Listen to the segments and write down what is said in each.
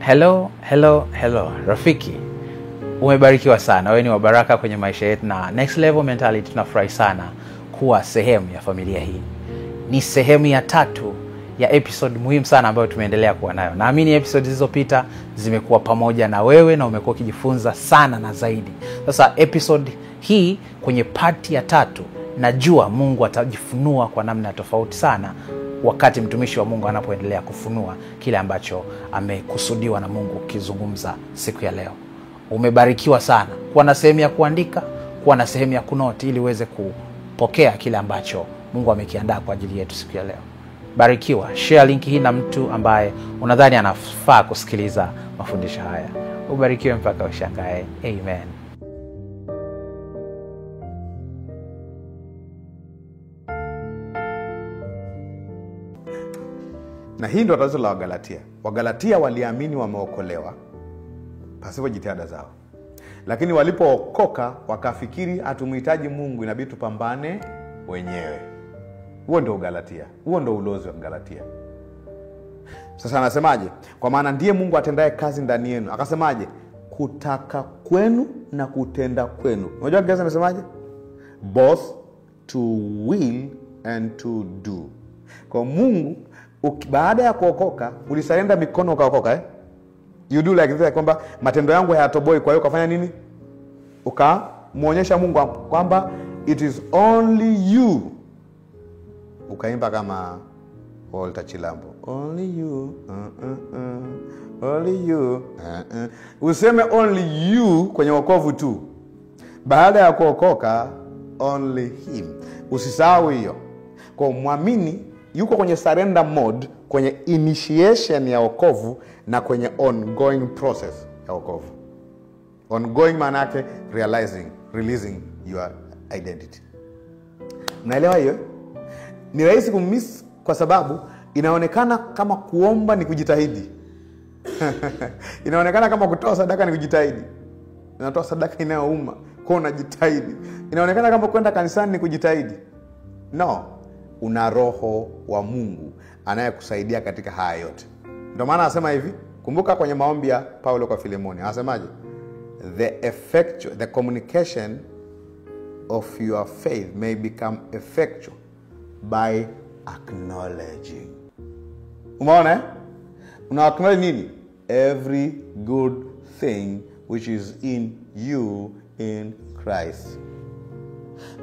Hello rafiki, umebarikiwa sana. Wewe ni wa baraka kwenye maisha yetu, na Next Level Mentality tunafurahi sana kuwa sehemu ya familia hii. Ni sehemu ya 3 ya episode muhimu sana ambayo tumeendelea kuwa nayo. Naamini episode zilizopita zimekuwa pamoja na wewe na umekuwa ukijifunza sana na zaidi. Sasa episode hii kwenye part ya 3, najua Mungu atajifunua kwa namna tofauti sana wakati mtumishi wa Mungu anapoendelea kufunua kile ambacho amekusudiwa na Mungu kizungumza siku ya leo. Umebarikiwa sana kuwa na sehemu ya kuandika, kuwa na sehemu ya kunoti ili uweze kupokea kile ambacho Mungu amekiandaa kwa ajili yetu siku ya leo. Barikiwa. Share link hii na mtu ambaye unadhani anafaa kusikiliza mafundisho haya. Ubarikiwe mpaka ushangae. Amen. Na hii ndio tatizo la Wagalatia. Wagalatia waliamini wameokolewa pasipo jitihada zao. Lakini walipookoka wakafikiri hatumhitaji Mungu, inabidi tupambane wenyewe. Huo ndio Galatia. Huo ndio ulozi wa Galatia. Sasa anasemaje? Kwa maana ndiye Mungu atendaye kazi ndani yenu. Akasemaje? Kutaka kwenu na kutenda kwenu. Unajua Kiingereza amesemaje? Both to will and to do. Kwa Mungu baada ya kuokoka ulisalenda mikono ukaokoka You do like this, kwamba matendo yangu hayatoboi, kwa hiyo ukafanya nini? Ukamuonyesha Mungu kwamba it is only you. Ukaimba kama Walter Chilambo, only you, only you. Useme only you kwenye wokovu tu. Baada ya kuokoka only him. Usisahau hiyo. Kwa muamini yuko kwenye surrender mode, kwenye initiation ya wokovu na kwenye ongoing process ya wokovu. Ongoing maana yake releasing your identity. Unaelewa hiyo? Ni rahisi kumiss kwa sababu inaonekana kama kuomba ni kujitahidi. Inaonekana kama kutoa sadaka ni kujitahidi. Unatoa sadaka inayouma, kwa unajitahidi. Inaonekana kama kwenda kanisani ni kujitahidi. No. Una roho wa Mungu anayekusaidia katika haya yote. Ndio maana anasema hivi, kumbuka kwenye maombi ya Paulo kwa Filemoni, anasemaje? The communication of your faith may become effectual by acknowledging. Umeona Una acknowledge nini? Every good thing which is in you in Christ.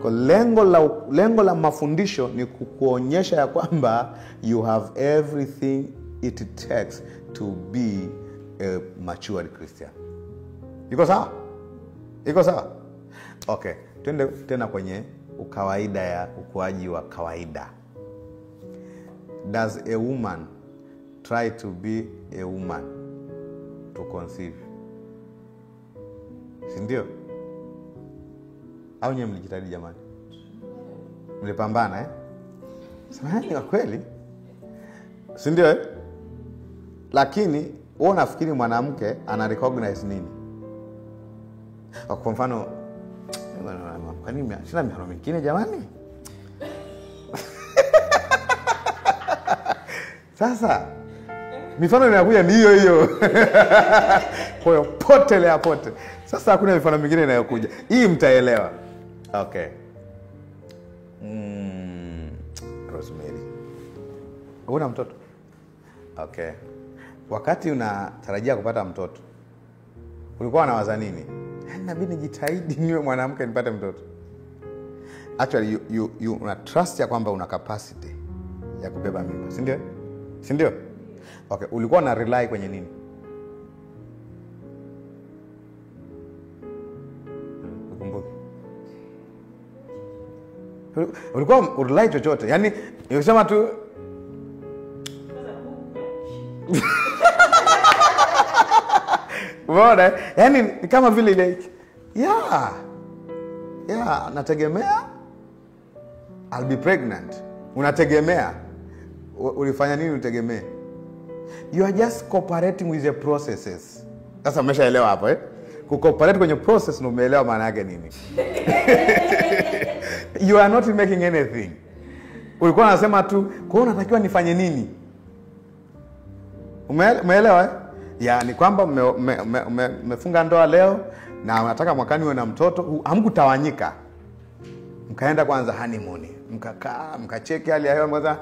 Kwa lengo la mafundisho ni kukuonyesha ya kwamba you have everything it takes to be a matured Christian. Iko sawa? Iko sawa? Okay, twende tena kwenye ukawaida ya ukuaji wa kawaida. Does a woman try to be a woman to conceive? Si ndio? Au nyewe mlijitahidi jamani? Mlipambana Samahani kwa kweli. Si ndio Lakini wewe unafikiri mwanamke ana recognize nini? Kwa mfano, kwa nini sina mifano mingine jamani? Sasa mifano inakuja ni hiyo. Kwa hiyo pote. Sasa hakuna mifano mingine inayokuja. Hii mtaelewa. Okay. Rosemary. Una mtoto? Okay. Wakati unatarajia kupata mtoto, ulikuwa unawaza nini? Inabidi nijitahidi niwe mwanamke nipate mtoto. Actually you una trust ya kwamba una capacity ya kubeba mimba, si ndio? Si ndio? Okay, ulikuwa na rely kwenye nini? Ukumbuke. Ulikuwa urely chochote. Yaani nikisema tu Umeona? Yaani ni kama vile ile nategemea I'll be pregnant. Unategemea. Ulifanya nini utegemee? You are just cooperating with the processes. Sasa umeshaelewa hapo Kucooperate kwenye process na umeelewa maana yake nini? You are not making anything. Ulikuwa unasema tu, kwa hiyo unatakiwa nifanye nini? Umeelewa Yaani kwamba mmefunga ndoa leo na unataka mwakani uwe na mtoto, hamkutawanyika. Mkaenda kwanza honeymoon, mkakaa, mkacheki hali ya hewa, mkaza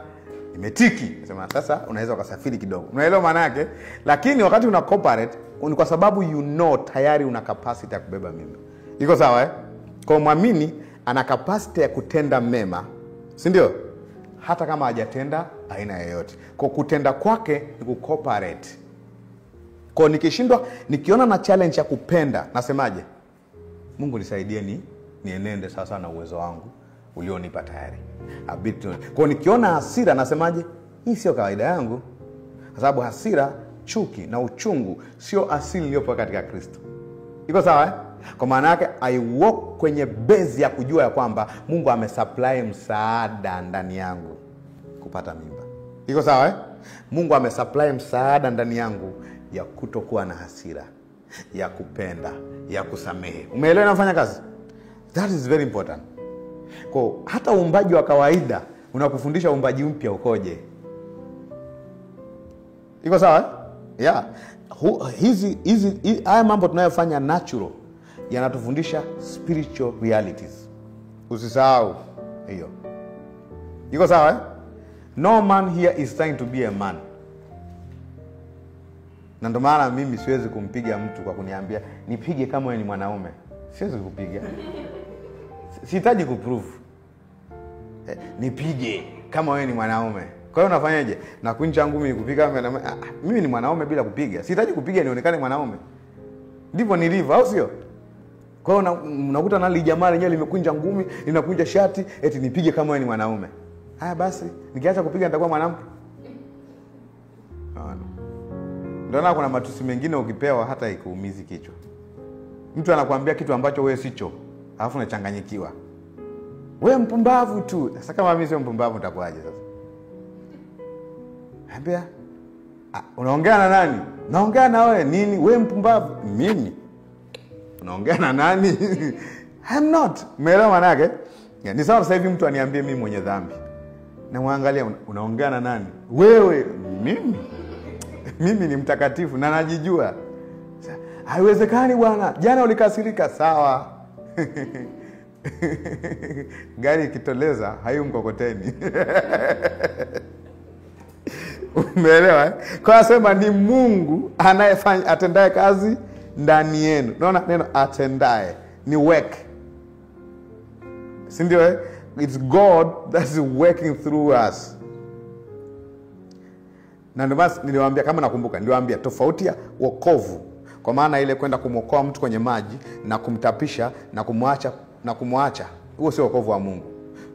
imetiki. Nasema sasa unaweza ukasafiri kidogo. Unaelewa maana yake? Lakini wakati una cooperate ni kwa sababu tayari una capacity ya kubeba mimba. Iko sawa eh? Kwa muamini ana capacity ya kutenda mema, si ndio? Hata kama hajatenda aina yoyote. Kwa kutenda kwake ni kucooperate. Kwa nikiona na challenge ya kupenda, nasemaje? Mungu nisaidie nienende sasa na uwezo wangu ulionipa tayari. Kwa nikiona hasira, nasemaje? Hii sio kawaida yangu. Kwa sababu hasira, chuki na uchungu sio asili iliyopo katika Kristo. Iko sawa eh? Kwa maana yake I walk kwenye base ya kujua ya kwamba Mungu amesupply msaada ndani yangu kupata mimba. Iko sawa eh? Mungu amesupply msaada ndani yangu ya kutokuwa na hasira, ya kupenda, ya kusamehe. Umeelewa inafanya kazi? That is very important. Kwa hata uumbaji wa kawaida unakufundisha uumbaji mpya ukoje. Iko sawa eh? Yeah. Haya mambo tunayofanya natural yanatufundisha spiritual realities. Usisahau hiyo. Iko sawa eh? No man here is trying to be a man. Na ndio maana mimi siwezi kumpiga mtu kwa kuniambia nipige kama wewe ni mwanaume. Siwezi kupiga. Sihitaji kuprove. Nipige kama wewe ni mwanaume. Kwa hiyo unafanyaje? Na kunja ngumi nikupiga mimi ni mwanaume bila kupiga. Sihitaji kupiga nionekane mwanaume. Ndivyo nilivyo, au sio? Kwa hiyo unakuta na jamaa lenyewe limekunja ngumi, linakunja shati, eti nipige kama wewe ni mwanaume. Haya basi, nikiacha kupiga nitakuwa mwanamke. Ndio kuna matusi mengine ukipewa hata ikuumizi kichwa. Mtu anakuambia kitu ambacho wewe sicho, alafu unachanganyikiwa. Wewe mpumbavu tu. Sasa kama mimi sio mpumbavu nitakuaje sasa? Ambia, unaongea na nani? Naongea na wewe. Nini? Wewe mpumbavu. Mimi. Unaongea na nani? I'm not. Umeelewa maana yake? Ni sawa sasa hivi mtu aniambie mimi mwenye dhambi. Na muangalia unaongea na nani? Wewe. Mimi. Mimi ni mtakatifu na najijua. Haiwezekani bwana. Jana ulikasirika, sawa. Gari ikitoleza hayu mkokoteni. Umeelewa eh? Kwa sema ni Mungu anayefanya atendaye kazi ndani yenu. Unaona neno atendaye ni work. Si ndio eh? It's God that's working through us. Na ndio basi niliwaambia, kama nakumbuka, niliwaambia tofauti ya wokovu, kwa maana ile kwenda kumwokoa mtu kwenye maji na kumtapisha na kumwacha, huo sio wokovu wa Mungu.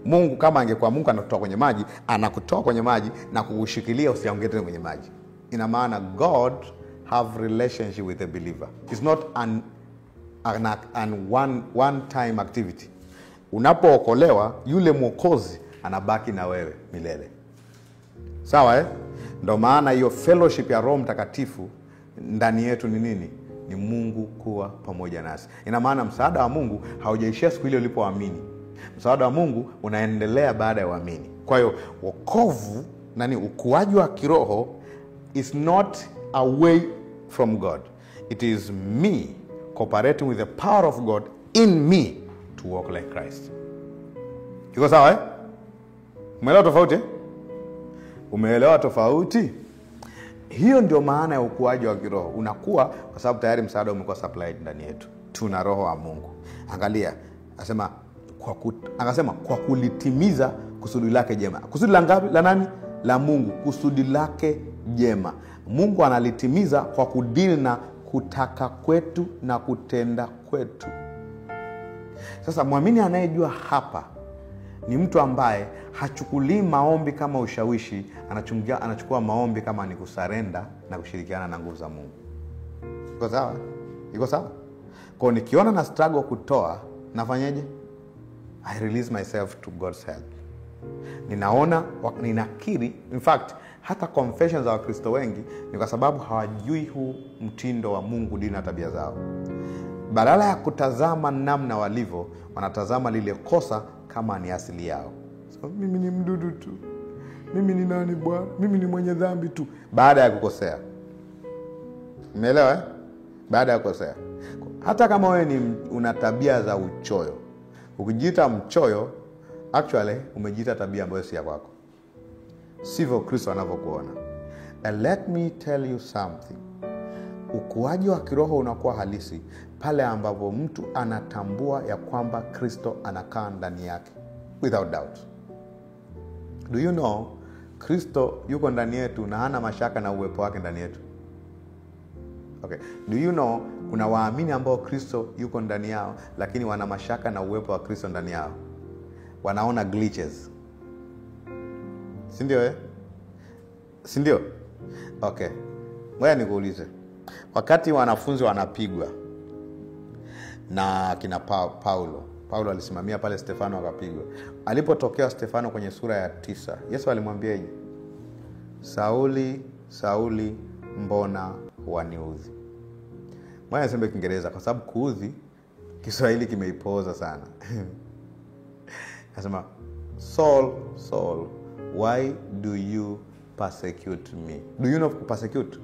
Mungu kama angekuwa Mungu anakutoa kwenye maji, anakutoa kwenye maji na kukushikilia usianguke tena kwenye maji. Ina maana God have relationship with the believer. It's not an one time activity. Unapookolewa, yule mwokozi anabaki na wewe milele. Sawa eh? Ndio maana hiyo fellowship ya Roho Mtakatifu ndani yetu ni nini? Ni Mungu kuwa pamoja nasi. Ina maana msaada wa Mungu haujaishia siku ile ulipoamini. Msaada wa Mungu unaendelea baada ya uamini. Kwa hiyo wokovu, ukuaji wa kiroho is not away from God. It is me cooperating with the power of God in me to walk like Christ. Iko sawa eh? Umeelewa tofauti? Umeelewa tofauti? Hiyo ndio maana ya ukuaji wa kiroho. Unakuwa kwa sababu tayari msaada umekuwa supplied ndani yetu. Tuna roho wa Mungu. Angalia, akasema kwa kulitimiza kusudi lake jema. Kusudi la ngapi? La nani? La Mungu. Kusudi lake jema. Mungu analitimiza kwa kudili na kutaka kwetu na kutenda kwetu. Sasa muamini anayejua hapa ni mtu ambaye hachukulii maombi kama ushawishi, anachukua maombi kama ni kusarenda na kushirikiana na nguvu za Mungu. Iko sawa? Iko sawa? Kwa nikiona na struggle kutoa, nafanyaje? I release myself to God's help. Ninakiri, in fact, hata confessions za Wakristo wengi ni kwa sababu hawajui huu mtindo wa Mungu, dini na tabia zao. Badala ya kutazama namna walivyo, wanatazama lile kosa kama ni asili yao. So, mimi ni mdudu tu. Mimi ni nani bwana? Mimi ni mwenye dhambi tu. Baada ya kukosea. Umeelewa? Baada ya kukosea. Hata kama wewe una tabia za uchoyo, ukijiita mchoyo, actually umejiita tabia ambayo si ya kwako. Sivyo Kristo anavyokuona. And let me tell you something. Ukuaji wa kiroho unakuwa halisi pale ambapo mtu anatambua ya kwamba Kristo anakaa ndani yake, without doubt. Do you know Kristo yuko ndani yetu na hana mashaka na uwepo wake ndani yetu? Okay. Do you know kuna waamini ambao Kristo yuko ndani yao lakini wana mashaka na uwepo wa Kristo ndani yao? Wanaona glitches. Si ndio? Si ndio? Okay. Ngoja nikuulize. Wakati wanafunzi wanapigwa na kina Paulo alisimamia pale Stefano akapigwa. Alipotokea Stefano kwenye sura ya 9, Yesu alimwambiaje? Sauli, Sauli, mbona waniudhi? Mbona niseme Kiingereza kwa sababu kuudhi Kiswahili kimeipoza sana. Anasema, Saul, Saul, why do you persecute me? Do you know persecute?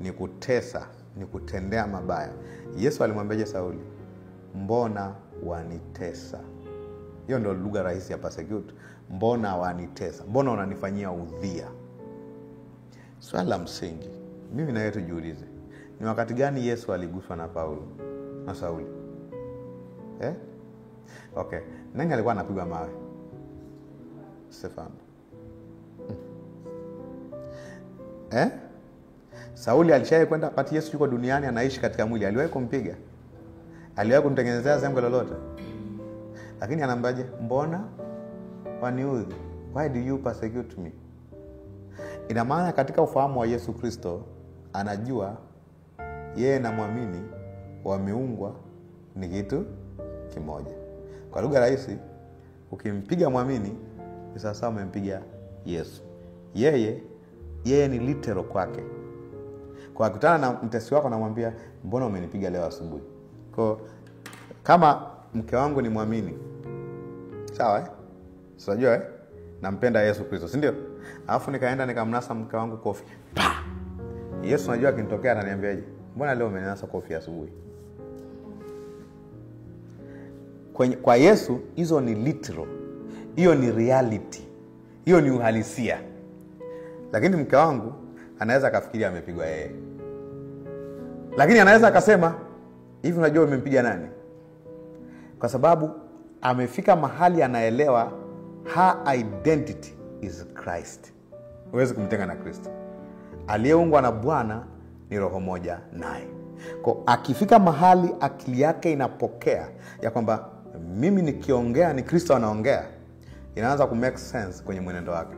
Ni kutesa, ni kutendea mabaya. Yesu alimwambiaje Sauli? Mbona wanitesa? Hiyo ndio lugha rahisi ya persecute. Mbona wanitesa? Mbona unanifanyia udhia? Swali la msingi mimi na wewe tujiulize, ni wakati gani Yesu aliguswa na Paulo na Sauli? Okay. Nani alikuwa anapigwa mawe? Stefano. Sauli alishaye kwenda wakati Yesu yuko duniani anaishi katika mwili, aliwahi kumpiga? Aliwahi kumtengenezea zembe lolote? Lakini anambaje? Mbona waniudhi? Why do you persecute me? Ina maana katika ufahamu wa Yesu Kristo anajua yeye na muamini wameungwa ni kitu kimoja. Kwa lugha rahisi, ukimpiga muamini ni sawa umempiga Yesu. Yeye ni literal kwake. Kwa kukutana na mtesi wako anamwambia, mbona umenipiga leo asubuhi? Kwa kama mke wangu ni muamini, sawa unajua nampenda Yesu Kristo, si ndio? Alafu nikaenda nikamnasa mke wangu kofi. Pa! Yesu unajua akinitokea ananiambiaje? Mbona leo umenasa kofi asubuhi? Kwa Yesu hizo ni literal. Hiyo ni reality. Hiyo ni uhalisia. Lakini mke wangu anaweza akafikiria amepigwa yeye. Lakini anaweza akasema, hivi unajua umempiga nani? Kwa sababu amefika mahali anaelewa her identity is Christ. Huwezi kumtenga na Kristo. Aliyeungwa na Bwana ni roho moja naye. Kwa akifika mahali akili yake inapokea ya kwamba mimi nikiongea ni Kristo anaongea, inaanza ku make sense kwenye mwenendo wake.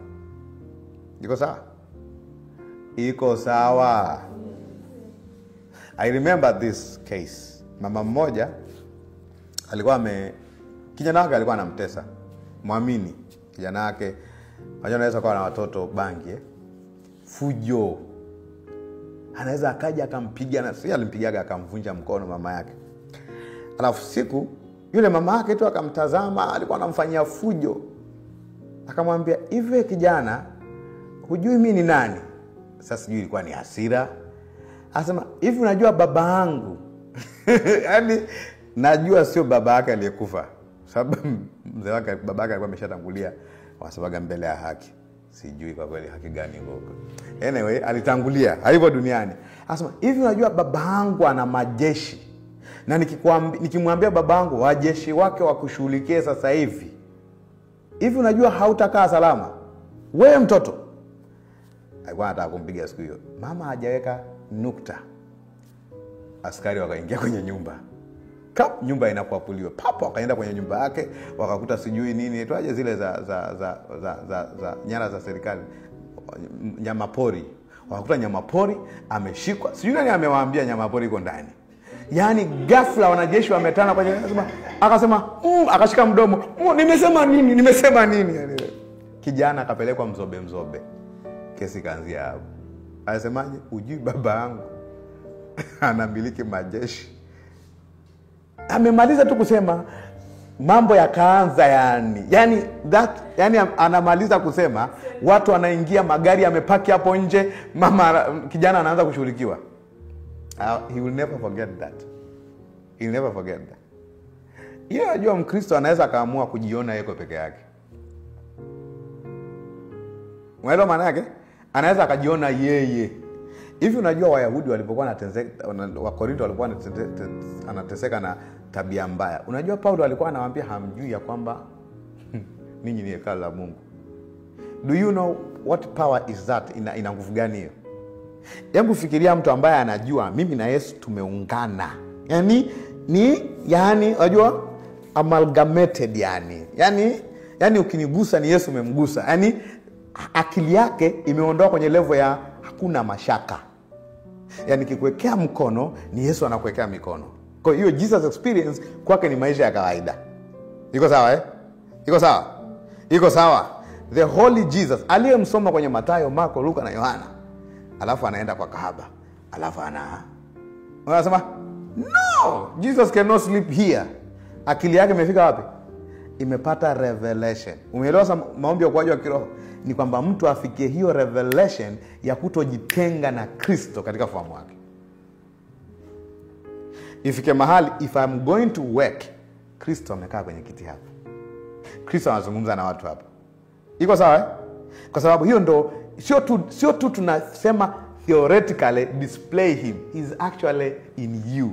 Iko sawa? Iko sawa. I remember this case. Mama mmoja alikuwa kijana wake alikuwa anamtesa. Muamini. Kijana wake anaweza kuwa na watoto bangi, fujo. Anaweza akaja akampiga, na si alimpigaga akamvunja mkono mama yake. Alafu siku yule mama yake tu akamtazama, alikuwa anamfanyia fujo. Akamwambia, "Hivi kijana, hujui mimi ni nani?" Sasa sijui ilikuwa ni hasira. Anasema, "Hivi unajua baba yangu?" Yaani najua sio baba yake aliyekufa. Sababu mzee wake baba yake alikuwa ameshatangulia, wasabaga mbele ya haki. Sijui kwa kweli haki gani huko. Anyway, alitangulia haipo duniani. Anasema, "Hivi unajua baba yangu ana majeshi. Na nikimwambia baba yangu wajeshi wake wakushughulikie sasa hivi. Hivi unajua hautakaa salama. Wewe mtoto." Alikuwa anataka kumpiga siku hiyo. Mama hajaweka nukta. Askari wakaingia kwenye nyumba. Nyumba inakuapuliwa. Papo wakaenda kwenye nyumba yake, wakakuta sijui nini, itoaje zile za nyara za serikali. Nyama pori. Wakakuta nyama pori ameshikwa. Sijui nani amewaambia nyama pori iko ndani. Yaani ghafla wanajeshi wametana kwenye akasema, akashika mdomo. Nimesema nini? Yani kijana akapelekwa mzobe. Kesi kaanzia hapo. Anasemaje? "Ujui baba yangu anamiliki majeshi." Amemaliza tu kusema mambo yakaanza yani anamaliza kusema watu wanaingia, magari yamepaki hapo nje, kijana anaanza kushughulikiwa. He will never forget that. He will never forget that. Yeye anajua Mkristo anaweza kaamua kujiona yeko peke yake. Unaelewa maana yake? Anaweza akajiona yeye. Hivi unajua Wayahudi walipokuwa wanateseka, Wakorinto walikuwa anateseka na tabia mbaya. Unajua Paulo alikuwa anawaambia hamjui ya kwamba ninyi ni hekalu la Mungu. Do you know what power is that? Ina nguvu gani hiyo? Hebu fikiria mtu ambaye anajua mimi na Yesu tumeungana. Yani unajua amalgamated yani ukinigusa ni Yesu umemgusa. Yani akili yake imeondoka kwenye level ya hakuna mashaka. Yani kikuwekea mkono ni Yesu anakuwekea mikono. Kwa hiyo Jesus experience kwake ni maisha ya kawaida. Iko sawa Iko sawa? Iko sawa. The Holy Jesus aliyemsoma kwenye Mathayo, Marko, Luka na Yohana. Alafu anaenda kwa kahaba. Alafu unasema no, Jesus cannot sleep here. Akili yake imefika wapi? Imepata revelation. Umeelewa maombi ya ukuaji wa kiroho? Ni kwamba mtu afikie hiyo revelation ya kutojitenga na Kristo katika fahamu wake. Ifike mahali, if I'm going to work, Kristo amekaa kwenye kiti hapa. Kristo anazungumza na watu hapa. Iko sawa Kwa sababu hiyo ndo sio tu tunasema theoretically display him. He's actually in you.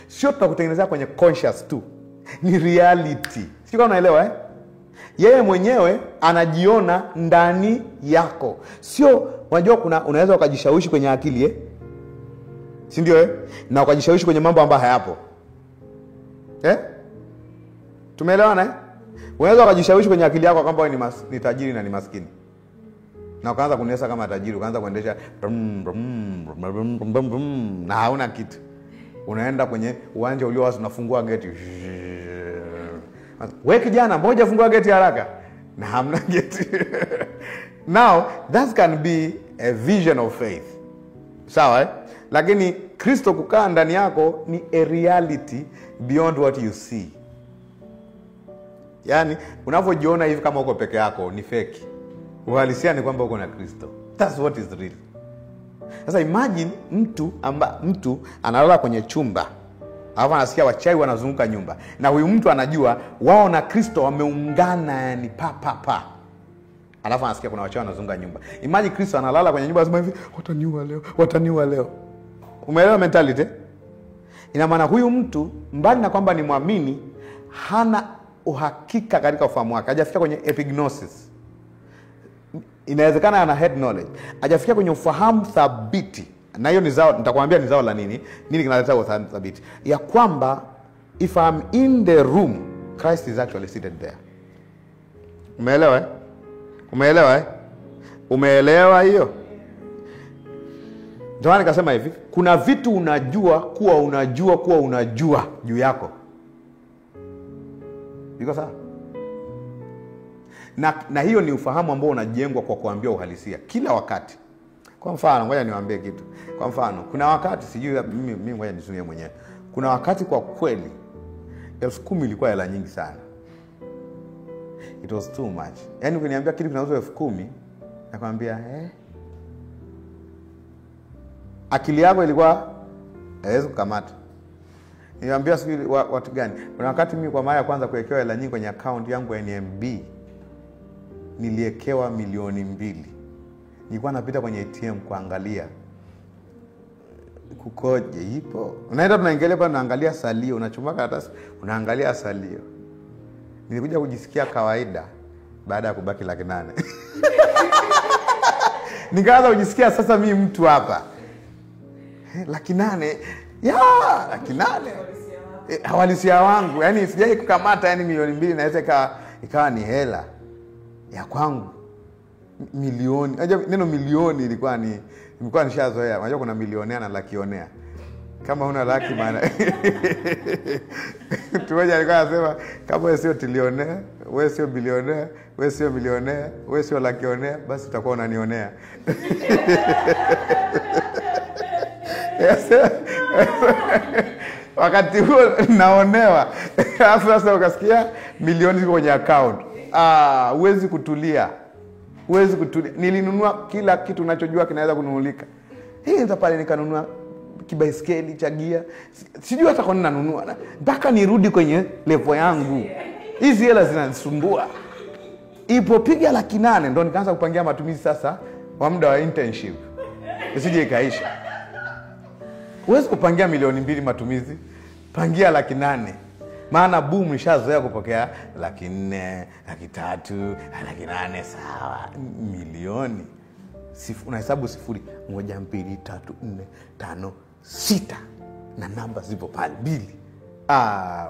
Sio tunakutengenezea kwenye conscious tu. Ni reality. Sio kama unaelewa Yeye mwenyewe anajiona ndani yako. Sio unajua unaweza ukajishawishi kwenye akili si ndio na ukajishawishi kwenye mambo ambayo hayapo. Tumeelewana Unaweza ukajishawishi kwenye akili yako kwamba wewe ni tajiri na ni maskini. Na ukaanza kunesa kama tajiri, ukaanza kuendesha na hauna kitu. Unaenda kwenye uwanja ulio wazi, unafungua geti. Wewe kijana, mbona hujafungua geti haraka? Na hamna geti. Now, that can be a vision of faith. Sawa Lakini Kristo kukaa ndani yako ni a reality beyond what you see. Yani, unavyojiona hivi kama uko peke yako ni fake. Uhalisia ni kwamba uko na Kristo. That's what is real. Sasa imagine mtu analala kwenye chumba. Alafu anasikia wachawi wanazunguka nyumba. Na huyu mtu anajua wao na Kristo wameungana yani pa. Alafu anasikia kuna wachawi wanazunguka nyumba. Imagine Kristo analala kwenye nyumba anasema hivi, wataniua leo. Umeelewa mentality? Ina maana huyu mtu mbali na kwamba ni muamini, hana uhakika katika ufahamu wake. Hajafikia kwenye epignosis. Inawezekana ana head knowledge. Hajafikia kwenye ufahamu thabiti. Na hiyo ni zao, nitakwambia ni zao la nini kinaleta ufahamu thabiti. Ya kwamba if I'm in the room, Christ is actually seated there. Umeelewa hiyo? Ndio nikasema hivi, kuna vitu unajua juu yako. Iko sawa? Na hiyo ni ufahamu ambao unajengwa kwa kuambia uhalisia kila wakati. Kwa mfano, ngoja niwaambie kitu. Kwa mfano, kuna wakati sijui mimi ngoja nisumie mwenyewe. Kuna wakati kwa kweli 10,000 ilikuwa hela nyingi sana. It was too much. Yaani ukiniambia kitu kinauzwa 10,000, nakwambia akili yako ilikuwa haiwezi kukamata. Niambia sijui watu gani. Kuna wakati mimi kwa mara ya kwanza kuwekewa hela nyingi kwenye account yangu ya NMB, niliekewa 2,000,000. Nilikuwa napita kwenye ATM kuangalia kukoje ipo. Unaenda tunaangalia pale, unaangalia salio, unachukua karatasi, unaangalia salio. Nilikuja kujisikia kawaida baada ya kubaki 800,000. Nikaanza kujisikia sasa mimi mtu hapa. 800,000. 800,000. Hawalisia wangu. Yaani sijai kukamata yani 2,000,000 naweza ikawa ni hela ya kwangu. Milioni. Unajua neno milioni ilikuwa nishazoea. Unajua kuna milionea na lakionea. Kama una laki maana. Tumoja alikuwa anasema kama wewe sio tilionea, wewe sio bilionea, wewe sio milionea, wewe sio lakionea, basi utakuwa unanionea. Wakati huo naonewa. Alafu sasa ukasikia milioni ziko kwenye account. Huwezi kutulia. Nilinunua kila kitu ninachojua kinaweza kununulika. Ndio pale nikanunua kibaiskeli cha gia. Sijui hata kwa nini nanunua. Mpaka nirudi kwenye level yangu. Hizi hela zinanisumbua. Ipopiga 800 ndo nikaanza kupangia matumizi sasa wa muda wa internship. Isije ikaisha. Huwezi kupangia 2,000,000 matumizi. Pangia 800,000. Maana boom nishazoea kupokea 400,000, 300,000, 800,000 sawa. Milioni. Unahesabu sifuri 1, 2, 3, 4, 5, 6 na namba zipo pale 2.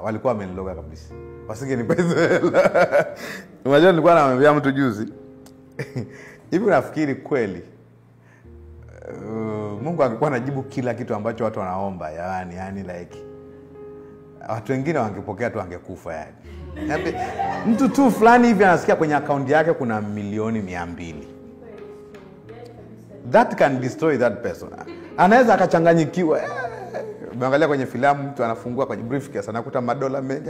Walikuwa wameniloga kabisa. Wasingenipa hizo hela. Unajua nilikuwa namwambia mtu juzi. Hivi unafikiri kweli Mungu angekuwa anajibu kila kitu ambacho watu wanaomba, yani like watu wengine wangepokea tu angekufa yani. Mtu tu fulani hivi anasikia kwenye account yake kuna 200,000,000. That can destroy that person. Anaweza akachanganyikiwa. Umeangalia kwenye filamu mtu anafungua kwenye briefcase anakuta madola mengi.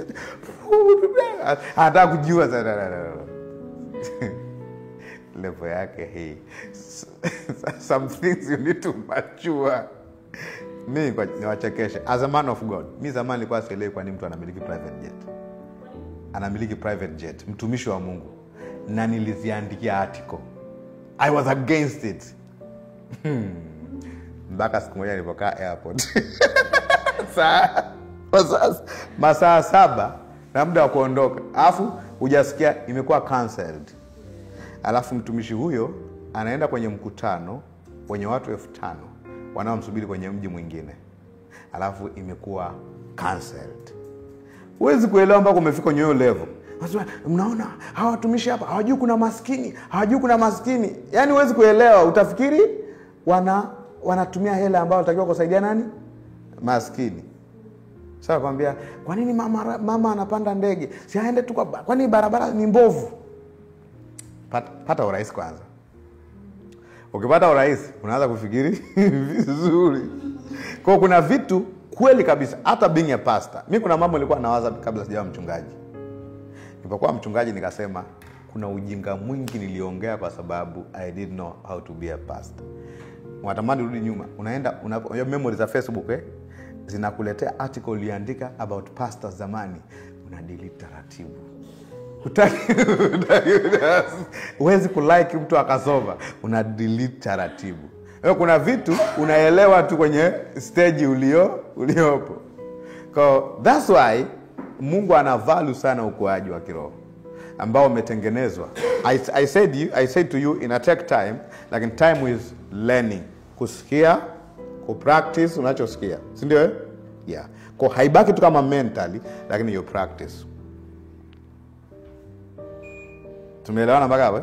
Anataka kujua level yake hii. Some things you need to mature. Mimi niwachekeshe. As a man of God, mimi zamani nilikuwa sielewi kwa nini mtu anamiliki private jet. Anamiliki private jet, mtumishi wa Mungu. Na niliziandikia article. I was against it. Mpaka siku moja nilipokaa airport. Masaa 7 na muda wa kuondoka. Alafu hujasikia imekuwa cancelled. Alafu mtumishi huyo anaenda kwenye mkutano wenye watu 5,000 wanaomsubiri kwenye mji mwingine. Alafu imekuwa cancelled. Huwezi kuelewa mpaka umefika kwenye hiyo level. Mnaona hawa watumishi hapa hawajui kuna maskini, hawajui kuna maskini. Yaani huwezi kuelewa, utafikiri wanatumia hela ambayo wanatakiwa kusaidia nani? Maskini. Sasa kwambia, kwa nini mama anapanda ndege? Si aende tu kwa nini barabara ni mbovu? Pata urais kwanza. Ukipata urais, unaanza kufikiri vizuri. Kwa kuna vitu kweli kabisa, hata being a pastor. Mimi kuna mambo nilikuwa nawaza kabla sijawa mchungaji. Nilipokuwa mchungaji nikasema kuna ujinga mwingi niliongea kwa sababu I didn't know how to be a pastor. Unatamani rudi nyuma. Unaenda memories za Facebook zinakuletea article uliandika about pastors zamani. Una delete taratibu. Huwezi kulike mtu akasoma, una delete taratibu. Kuna vitu unaelewa tu kwenye stage uliopo. That's why Mungu ana value sana ukuaji wa kiroho ambao umetengenezwa. I said to you in take time, like time is learning. Kusikia, kupractice unachosikia. Si ndio? Yeah. Kwa haibaki tu kama mentally, lakini you practice. Tumeelewana mpaka hapo?